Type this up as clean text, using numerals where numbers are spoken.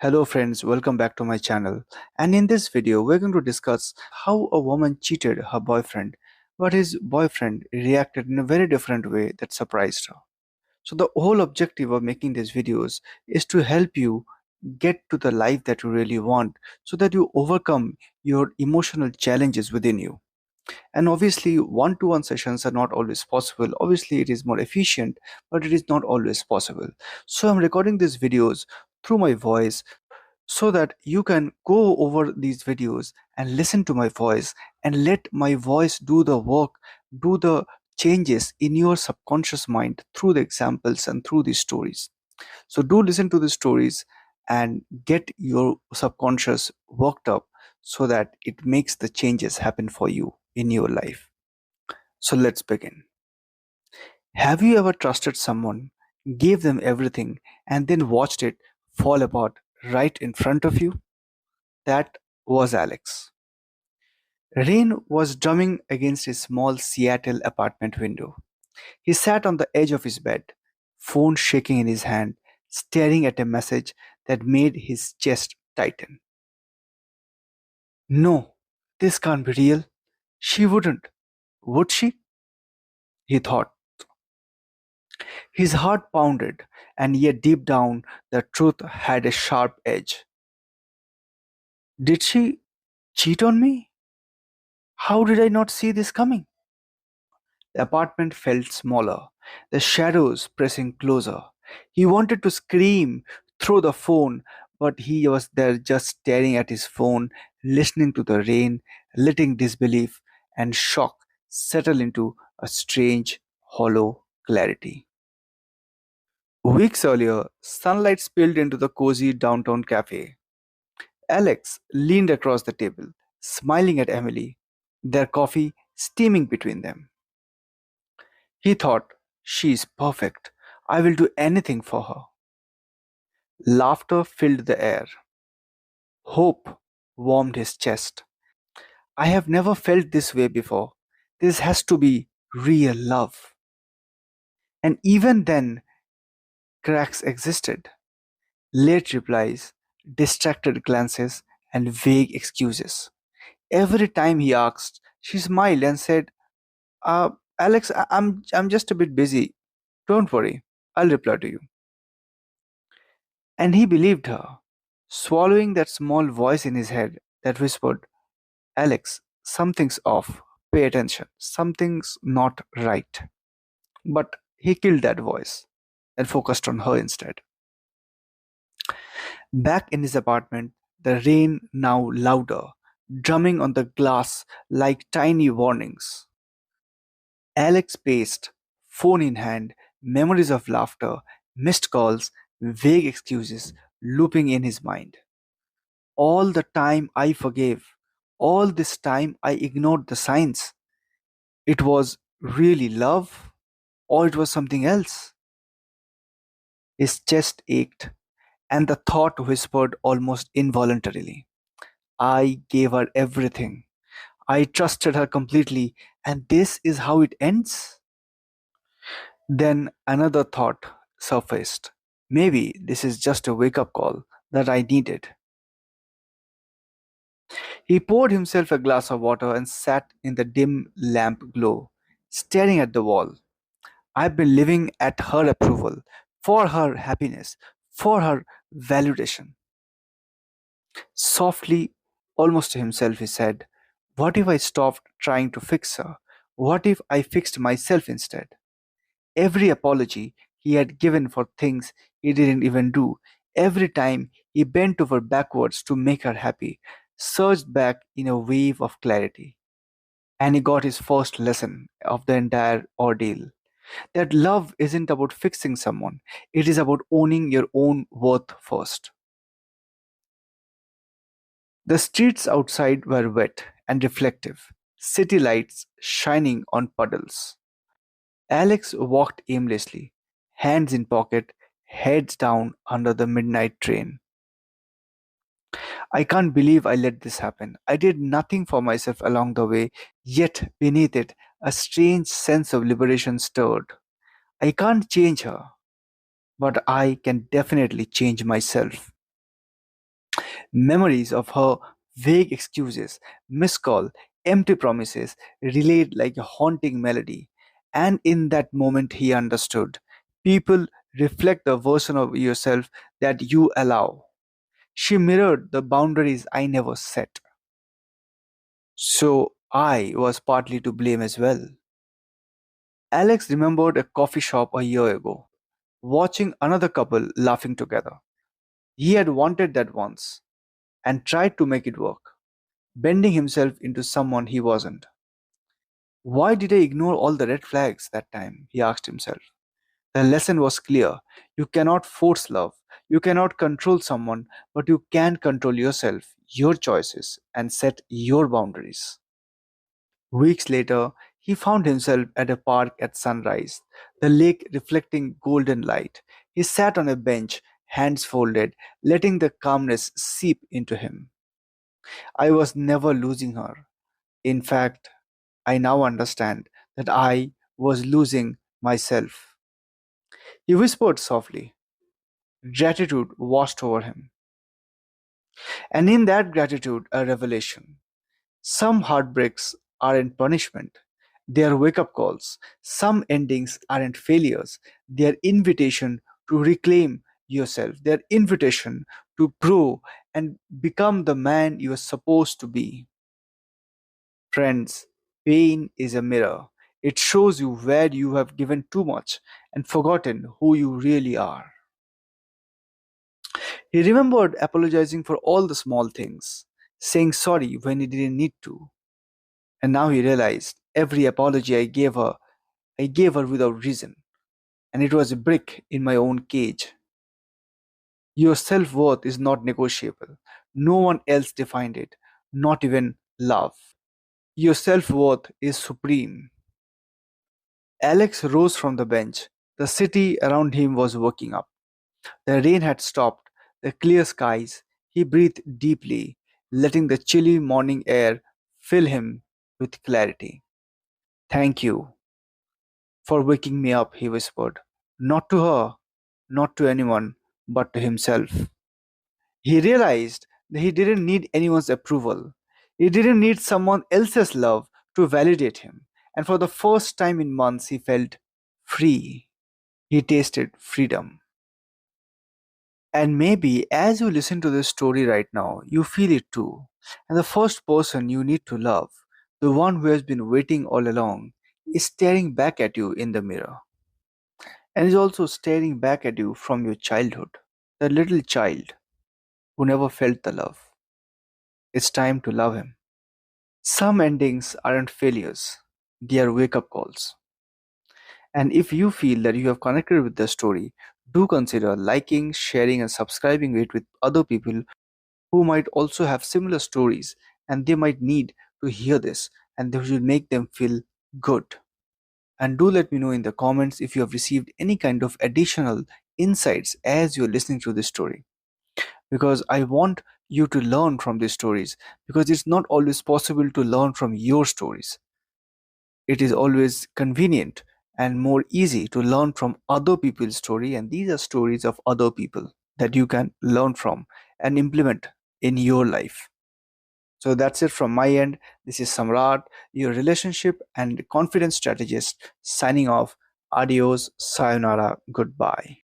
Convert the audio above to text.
Hello friends, welcome back to my channel. And in this video, we're going to discuss how a woman cheated her boyfriend, but his boyfriend reacted in a very different way that surprised her. So the whole objective of making these videos is to help you get to the life that you really want so that you overcome your emotional challenges within you. And obviously, one-to-one sessions are not always possible. Obviously, it is more efficient, but it is not always possible. So I'm recording these videos through my voice so that you can go over these videos and listen to my voice and let my voice do the work, do the changes in your subconscious mind through the examples and through these stories. So, do listen to the stories and get your subconscious worked up so that it makes the changes happen for you in your life. So, let's begin. Have you ever trusted someone, gave them everything, and then watched it fall apart right in front of you? That was Alex. Rain was drumming against his small Seattle apartment window. He sat on the edge of his bed, phone shaking in his hand, staring at a message that made his chest tighten. No, this can't be real. She wouldn't, would she? He thought. His heart pounded, and yet deep down the truth had a sharp edge. Did she cheat on me? How did I not see this coming? The apartment felt smaller, the shadows pressing closer. He wanted to scream through the phone, but he was there just staring at his phone, listening to the rain, letting disbelief and shock settle into a strange, hollow clarity. Weeks earlier, sunlight spilled into the cozy downtown cafe. Alex leaned across the table, smiling at Emily, their coffee steaming between them. He thought, she is perfect. I will do anything for her. Laughter filled the air. Hope warmed his chest. I have never felt this way before. This has to be real love. And even then, cracks existed. Late replies, distracted glances, and vague excuses. Every time he asked, she smiled and said, Alex, I'm just a bit busy. Don't worry, I'll reply to you. And he believed her, swallowing that small voice in his head that whispered, Alex, something's off. Pay attention. Something's not right. But he killed that voice and focused on her instead. Back in his apartment, the rain now louder, drumming on the glass like tiny warnings. Alex paced, phone in hand, memories of laughter, missed calls, vague excuses looping in his mind. All the time I forgave. All this time I ignored the signs. It was really love, or it was something else. His chest ached, and the thought whispered almost involuntarily. I gave her everything. I trusted her completely, and this is how it ends? Then another thought surfaced. Maybe this is just a wake up call that I needed. He poured himself a glass of water and sat in the dim lamp glow, staring at the wall. I've been living at her approval, for her happiness, for her validation. Softly, almost to himself, he said, what if I stopped trying to fix her? What if I fixed myself instead? Every apology he had given for things he didn't even do, every time he bent over backwards to make her happy, surged back in a wave of clarity. And he got his first lesson of the entire ordeal that love isn't about fixing someone, it is about owning your own worth first. The streets outside were wet and reflective, city lights shining on puddles. Alex walked aimlessly, hands in pocket, heads down under the midnight train. I can't believe I let this happen. I did nothing for myself along the way, yet beneath it, a strange sense of liberation stirred. I can't change her, but I can definitely change myself. Memories of her vague excuses, missed call, empty promises relayed like a haunting melody. And in that moment, he understood. People reflect the version of yourself that you allow. She mirrored the boundaries I never set. So I was partly to blame as well. Alex remembered a coffee shop a year ago, watching another couple laughing together. He had wanted that once and tried to make it work, bending himself into someone he wasn't. Why did I ignore all the red flags that time? He asked himself. The lesson was clear. You cannot force love. You cannot control someone, but you can control yourself, your choices, and set your boundaries. Weeks later, he found himself at a park at sunrise, the lake reflecting golden light. He sat on a bench, hands folded, letting the calmness seep into him. I was never losing her. In fact, I now understand that I was losing myself. He whispered softly. Gratitude washed over him. And in that gratitude, a revelation. Some heartbreaks aren't punishment, they are wake up calls. Some endings aren't failures, they are invitation to reclaim yourself, they are invitation to grow and become the man you are supposed to be. Friends, pain is a mirror. It shows you where you have given too much and forgotten who you really are. He remembered apologizing for all the small things, saying sorry when he didn't need to. And now he realized every apology I gave her without reason, and it was a brick in my own cage. Your self worth is not negotiable. No one else defined it, not even love. Your self worth is supreme. Alex rose from the bench. The city around him was waking up. The rain had stopped, the clear skies. He breathed deeply, letting the chilly morning air fill him with clarity. Thank you for waking me up, he whispered. Not to her, not to anyone, but to himself. He realized that he didn't need anyone's approval. He didn't need someone else's love to validate him. And for the first time in months, he felt free. He tasted freedom. And maybe as you listen to this story right now, you feel it too. And the first person you need to love, the one who has been waiting all along, is staring back at you in the mirror. And is also staring back at you from your childhood. The little child who never felt the love. It's time to love him. Some endings aren't failures, they are wake up calls. And if you feel that you have connected with the story, do consider liking, sharing, and subscribing it with other people who might also have similar stories and they might need to hear this and this will make them feel good. And do let me know in the comments if you have received any kind of additional insights as you're listening to this story. Because I want you to learn from these stories because it's not always possible to learn from your stories. It is always convenient and more easy to learn from other people's story and these are stories of other people that you can learn from and implement in your life. So that's it from my end. This is Samrat, your relationship and confidence strategist, signing off. Adios, sayonara, goodbye.